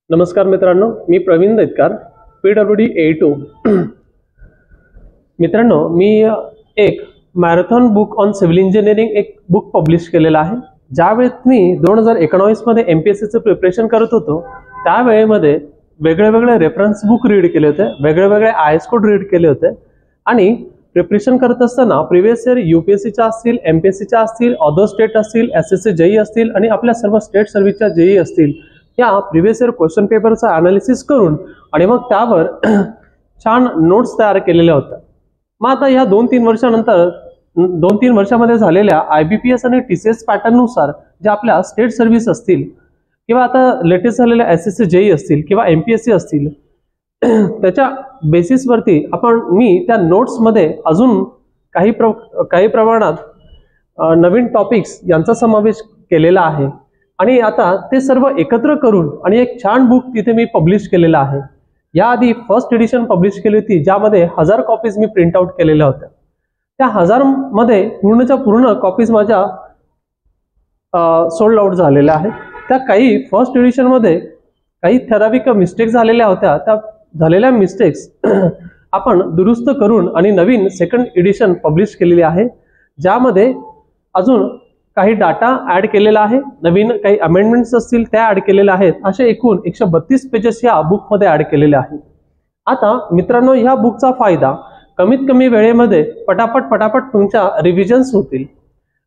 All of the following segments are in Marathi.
नमस्कार मित्रांनो, मी प्रवीण दैतकार, PWD A2। मित्रांनो, मी एक marathon book on civil engineering एक बुक पब्लिश केलेला आहे। ज्यावेळेस मी 2019 मध्ये MPSCचं प्रिपरेशन करत होतो, त्यावेळेमध्ये वेगळे रेफरन्स बुक रीड केले होते, वेगळे IS कोड रीड केले होते आणि प्रिपरेशन करत असताना प्रिव्हियस इयर UPSCच्या असतील, MPSCच्या असतील, अदर स्टेट असतील, SSC JEE असतील आणि आपल्या सर्व स्टेट सर्व्हिसच्या JEE असतील, या प्रिव्हियस इयर क्वेश्चन पेपरचा अनालिसिस करून आणि मग त्यावर छान नोट्स तयार केलेल्या होत्या। मग आता या 2-3 वर्षानंतर 2-3 वर्षामध्ये झालेल्या IBPS आणि TCS पॅटर्न नुसार जे आपल्या स्टेट सर्व्हिस असतील किंवा आता लेटेस्ट झालेल्या SSC JEE असतील किंवा MPSC असतील, त्याच्या बेसिसवरती मी त्या नोट्स मध्ये अजून काही प्रमाणात नवीन टॉपिक्स यांचा समावेश केलेला आहे आणि आता ते सर्व एकत्र करून आणि एक छान बुक तिथे मी पब्लिश केलेला आहे। याआधी फर्स्ट एडिशन पब्लिश केली होती, ज्यामध्ये 1000 कॉपीज मी प्रिंट आउट केलेल्या होत्या। त्या 1000 मध्ये पूर्णच्या पूर्ण कॉपीज माझ्या सोल्ड आउट झालेल्या आहेत। त्या काही फर्स्ट एडिशन मध्ये काही ठराविक मिस्टेक्स झालेल्या होत्या, त्या झालेल्या मिस्टेक्स आपण दुरुस्त करून आणि नवीन सेकंड एडिशन पब्लिश केलेली आहे, ज्यामध्ये अजून काही डाटा ऍड केलेला आहे, नवीन काही अमेंडमेंट्स असतील त्या ऍड केलेल्या आहेत। असे एकूण 132 पेजेस या बुक मध्ये ऍड केलेले आहेत। आता मित्रांनो, या बुकचा फायदा कमीत कमी वेळेमध्ये पटापट तुमच्या रिव्हिजन्स होतील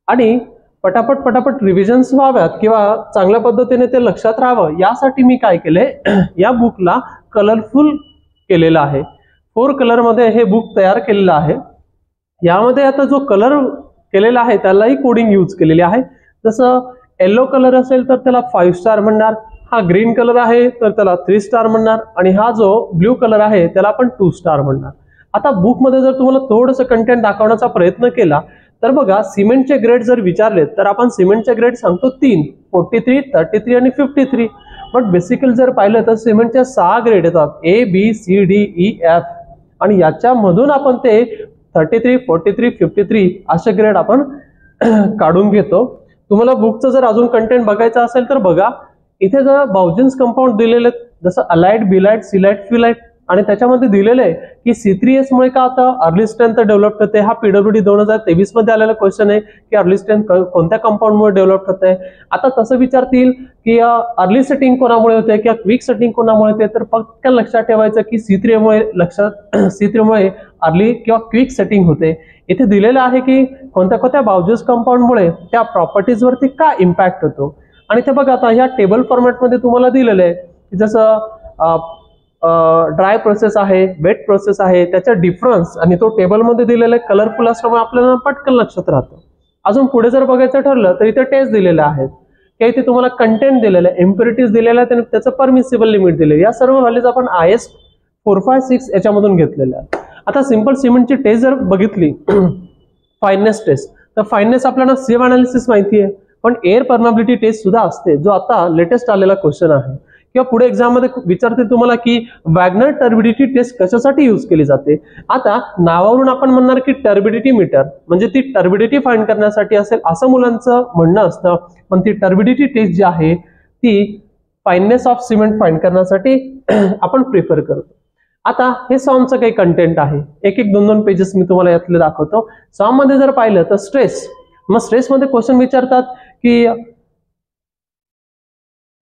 आणि पटापट रिव्हिजन्स व्हाव्यात किंवा चांगल्या पद्धतीने ते लक्षात राहावं, यासाठी मी काय केले, या बुकला कलरफुल केलेलं आहे। 4 कलर मध्ये हे बुक तयार केलेलं आहे। यामध्ये आता जो कलर केलेला आहे त्यालाही कोडिंग यूज केलेली आहे। जसं येलो कलर असेल तर त्याला 5 स्टार म्हणणार, हा ग्रीन कलर आहे तर त्याला 3 स्टार म्हणणार आणि हा जो ब्ल्यू कलर आहे त्याला आपण 2 स्टार म्हणणार। आता बुक मध्ये जर तुम्हाला थोडंसं कंटेंट दाखवण्याचा प्रयत्न केला तर बघा, सिमेंटचे ग्रेड जर विचारले तर आपण सिमेंटचे ग्रेड सांगतो 3, 43, 33 आणि 53। बट बेसिकली जर पाहिलं तर सिमेंटचे 6 ग्रेड येतात, A B C D E F आणि याच्यामधून आपण ते 33, 43, 53 असे ग्रेड आपण काढून घेतो। तुम्हाला बुकचं जर अजून कंटेंट बघायचं असेल तर बघा, इथे जर बाउजन्स कंपाऊंड दिलेले जसं अलाइट, बिलाइट, सिलाइट, फिलाइट आणि त्याच्यामध्ये दिलेलं आहे की C3S मुळे का आता अर्ली स्ट्रेंथ डेव्हलप होते। हा PWD 2023 मध्ये आलेला क्वेश्चन आहे की अर्ली स्ट्रेंथ कोणत्या कंपाऊंड मुळे डेव्हलप होते। आता तसं विचारतील की अर्ली सेटिंग कोणामुळे होते किंवा क्विक सेटिंग कोणामुळे होते, तर पटकन लक्षात ठेवायचं की C3 मुळे अर्ली किंवा क्विक सेटिंग होते। इथे दिलेलं आहे की कोणत्या बाउजन्स कंपाऊंड मुळे त्या प्रॉपर्टीज वरती का इम्पॅक्ट होतो। आणि ते बघा, आता ह्या टेबल फॉर्मॅट मध्ये तुम्हाला दिलेलं आहे की जसं ड्राय प्रोसेस आहे, वेट प्रोसेस आहे, त्याचा डिफरन्स आणि तो टेबल मध्ये दिलेला आहे कलरफुल असल्यामुळे आपल्याला पटकन लक्षात राहतं। अजून पुढे जर बघायचं ठरलं तर इथे टेस्ट दिलेले आहेत, की इथे तुम्हाला कंटेंट दिलेलं आहे, इम्प्युरिटीज दिलेल्या आहेत आणि त्याचं परमिसिबल लिमिट दिलेलं, या सर्व व्हॅल्यूज आपण IS 456 याच्यामधून घेतलेल्या आहेत। आता सिंपल सिमेंटची टेस्ट जर बघितली, फाईननेस टेस्ट, तर फाईननेस आपल्याला सिव अनालिसिस माहिती आहे, पण एअर परमेबिलिटी टेस्ट सुद्धा असते, जो आता लेटेस्ट आलेला क्वेश्चन आहे। किंवा पुढे एक्झाम मध्ये विचारते तुम्हाला की वॅगनर टर्बिडिटी टेस्ट कशासाठी यूज केली जाते। आता नावावरून आपण म्हणणार की टर्बिडिटी मीटर म्हणजे ती टर्बिडिटी फाइंड करण्यासाठी असेल असं मुलांचं म्हणणं असतं, पण ती टर्बिडिटी टेस्ट जी आहे ती फाईननेस ऑफ सिमेंट फाइंड करण्यासाठी आपण प्रिफर करतो। आता हे सॉमचं काही कंटेंट आहे, एक 2 पेजेस मी तुम्हाला यातले दाखवतो। सॉम मध्ये जर पाहिलं तर स्ट्रेस, मग स्ट्रेस मध्ये क्वेश्चन विचारतात की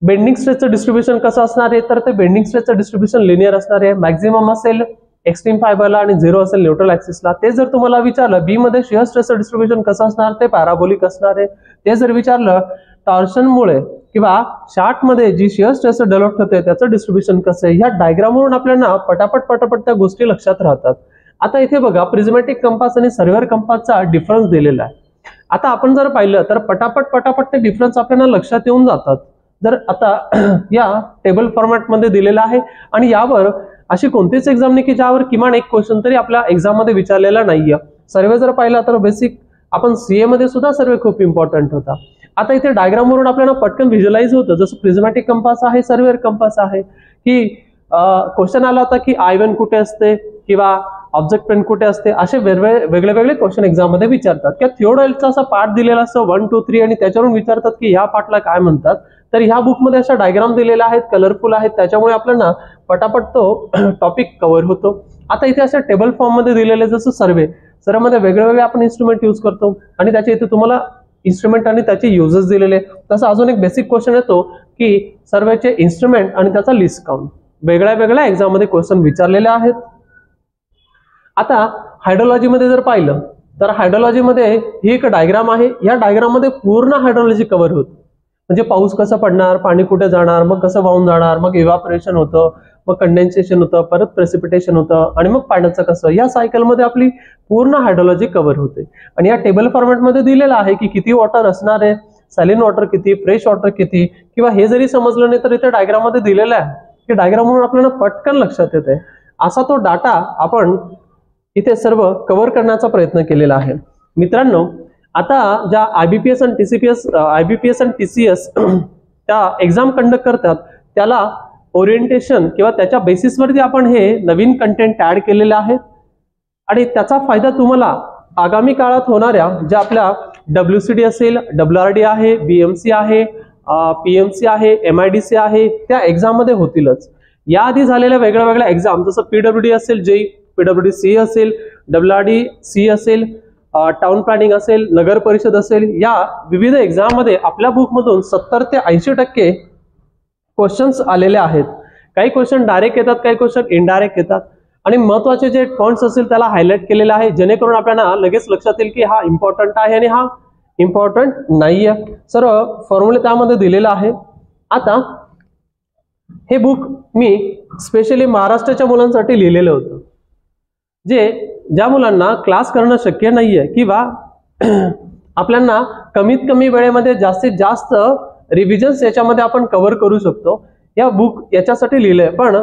बेंडिंग स्ट्रेसचं डिस्ट्रीब्युशन कसं असणार आहे, तर ते बेंडिंग स्ट्रेसचं डिस्ट्रीब्युशन लिनियर असणार आहे। मॅक्झिमम असेल एक्स्ट्रीम फायबरला आणि 0 असेल न्यूट्रल ऍक्सिसला। ते जर तुम्हाला विचारलं बी मध्ये शियर स्ट्रेसचं डिस्ट्रीब्युशन कसं असणार, ते पॅराबोलिक असणार आहे। ते जर विचारलं टॉर्शन मुळे किंवा शार्ट मध्ये जी शियर स्ट्रेस डेव्हलप होते त्याचं डिस्ट्रीब्युशन कसं आहे, ह्या डायग्रामवरून आपल्याला पटापट त्या गोष्टी लक्षात राहतात। आता इथे बघा, प्रिझमॅटिक कंपास आणि सर्व्हेअर कंपासचा डिफरन्स दिलेला आहे। आता आपण जर पाहिलं तर पटापट ते डिफरन्स आपल्याला लक्षात येऊन जातात। जर आता या टेबल फॉर्मॅट मध्ये दिलेला आहे आणि यावर अशी कोणतीच एक्झाम नाही की ज्यावर किमान एक क्वेश्चन तरी आपल्या एक्झाम मध्ये विचारलेला नाहीये। सर्वे जर पाहिला तर बेसिक आपण CA मध्ये सुद्धा सर्वे खूप इम्पॉर्टंट होता। आता इथे डायग्राम वरून आपल्याला पटकन व्हिज्युअलाइज होतं, जसं प्रिझमॅटिक कंपास आहे, सर्व्हेअर कंपास आहे, की क्वेश्चन आला होता की I1 कुठे असते किंवा ऑब्जेक्ट पेन कुठे असते, असे वेगळे वेगळे क्वेश्चन एक्झाम मध्ये विचारतात. किंवा थिओडॉइडचा असा पार्ट दिलेला असतो 1, 2, 3 आणि त्याच्यावरून विचारतात की ह्या पार्टला काय म्हणतात. तर ह्या बुकमध्ये अशा डायग्राम दिलेल्या आहेत, कलरफुल आहेत, त्याच्यामुळे आपल्याला पटापट तो टॉपिक कव्हर होतो. आता इथे अशा टेबल फॉर्म मध्ये दिलेले जसं सर्वेमध्ये वेगळे आपण इन्स्ट्रुमेंट यूज करतो आणि त्याच्या इथे तुम्हाला इन्स्ट्रुमेंट आणि त्याचे युजेस दिलेले. तसं अजून एक बेसिक क्वेश्चन येतो की सर्वेचे इन्स्ट्रुमेंट आणि त्याचा लिस्ट काउंट. वेगळ्या एक्झाम मध्ये क्वेश्चन विचारलेले आहेत. आता हायड्रोलॉजी मध्ये जर पाहिलं तर हायड्रोलॉजी मध्ये ही एक डायग्राम आहे. या डायग्राम मध्ये पूर्ण हायड्रोलॉजी कव्हर होतं. म्हणजे पाऊस कसं पडणार, पाणी कुठे जाणार, मग कसं वाहून जाणार, मग इव्हॅपोरेशन होतं, मग कंडेन्सेशन होतं, परत प्रेसिपिटेशन होतं आणि मग पाण्याचं कसं, या सायकलमध्ये आपली पूर्ण हायड्रोलॉजी कव्हर होते. आणि या टेबल फॉर्मॅटमध्ये दिलेलं आहे की किती वॉटर असणार आहे, सॅलिन वॉटर किती, फ्रेश वॉटर किती, किंवा हे जरी समजलं नाही तर इथे डायग्राम मध्ये दिलेलं आहे की डायग्राम म्हणून आपल्याला पटकन लक्षात येते. असा तो डाटा आपण इथे सर्व कव्हर करण्याचा प्रयत्न केलेला आहे. मित्रांनो, आता ज्या IBPS आणि TCS त्या एक्झाम कंडक्ट करतात त्याला ओरिएंटेशन किंवा त्याच्या बेसिसवरती आपण हे नवीन कंटेंट ऍड केलेले आहे आणि त्याचा फायदा तुम्हाला आगामी काळात होणाऱ्या ज्या आपल्या WCD असेल, WRD आहे, BMC आहे, PMC आहे, MIDC आहे, त्या एक्झाम मध्ये होतीलच. याआधी झालेल्या वेगळ्या एक्झाम जसं PWD असेल, PWD-C असेल, WRD-C असेल, टाउन प्लॅनिंग असेल, नगर परिषद असेल, या विविध एक्झाम मध्ये आपल्या बुकमधून 70 ते 80% क्वेश्चन्स आलेले आहेत. काही क्वेश्चन डायरेक्ट येतात, काही क्वेश्चन इनडायरेक्ट येतात आणि महत्वाचे जे पॉइंट्स असतील त्याला हायलाइट केलेले आहे जेणेकरून आपल्याला लगेच लक्षात येईल की हा इम्पॉर्टंट आहे आणि हा इम्पॉर्टंट नाहीये. सर्व फॉर्म्युले त्यामध्ये दिलेला आहे. आता हे बुक मी स्पेशली महाराष्ट्राच्या मुलांसाठी लिहिलेलं होतं, ज्या मुलांना क्लास करणं शक्य नाहीये किंवा आपल्याला कमीत कमी वेळेमध्ये जास्तीत जास्त रिव्हिजन्स याच्यामध्ये आपण कव्हर करू शकतो. या बुक याच्यासाठी लिहिलंय. पण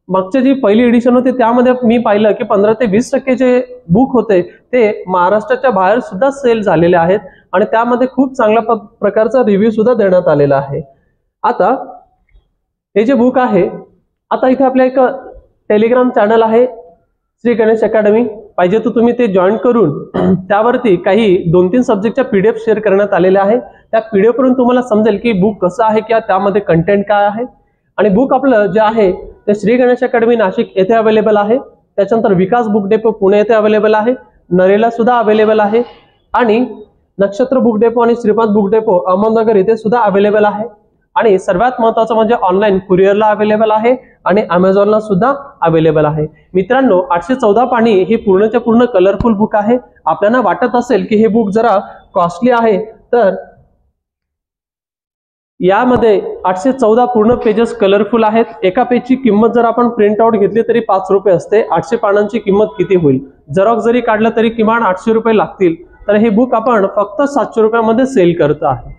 मागची जी पहिली एडिशन होती त्यामध्ये मी पाहिलं की 15 ते 20% जे बुक होते ते महाराष्ट्राच्या बाहेर सुद्धा सेल झालेले आहेत आणि त्यामध्ये खूप चांगल्या प्रकारचा रिव्ह्यू सुद्धा देण्यात आलेला आहे. आता हे जे बुक आहे, आता इथे आपल्या एक टेलिग्राम चॅनल आहे श्री गणेश अकॅडमी, पाहिजे तर तुम्ही ते जॉईन करून त्यावरती काही 2-3 सब्जेक्टच्या PDF शेअर करण्यात आलेल्या आहे. त्या PDF वरून तुम्हाला समजेल की बुक कसं आहे किंवा त्यामध्ये कंटेंट काय आहे. आणि बुक आपलं जे आहे ते श्री गणेश अकॅडमी नाशिक येथे अवेलेबल आहे. त्याच्यानंतर विकास बुक डेपो पुणे येथे अवेलेबल आहे, नरेला सुद्धा अवेलेबल आहे आणि नक्षत्र बुक डेपो आणि श्रीपाद बुक डेपो अहमदनगर येथे सुद्धा अवेलेबल आहे. आणि सर्वात महत्त्वाचं म्हणजे ऑनलाईन कुरिअरला अवेलेबल आहे आणि Amazonला सुद्धा अवेलेबल आहे. मित्रांनो, 814 पानी हे पूर्णच्या पूर्ण कलरफुल बुक आहे. आपल्याला वाटत असेल की हे बुक जरा कॉस्टली आहे, तर यामध्ये 814 पूर्ण पेजेस कलरफुल आहेत. एका पेजची किंमत जर आपण प्रिंट आउट घेतली तरी 5 रुपये असते. 800 पानांची किंमत किती होईल? झेरॉक्स जरी काढलं तरी किमान 800 रुपये लागतील. तर हे बुक आपण फक्त 700 रुपयामध्ये सेल करत आहे.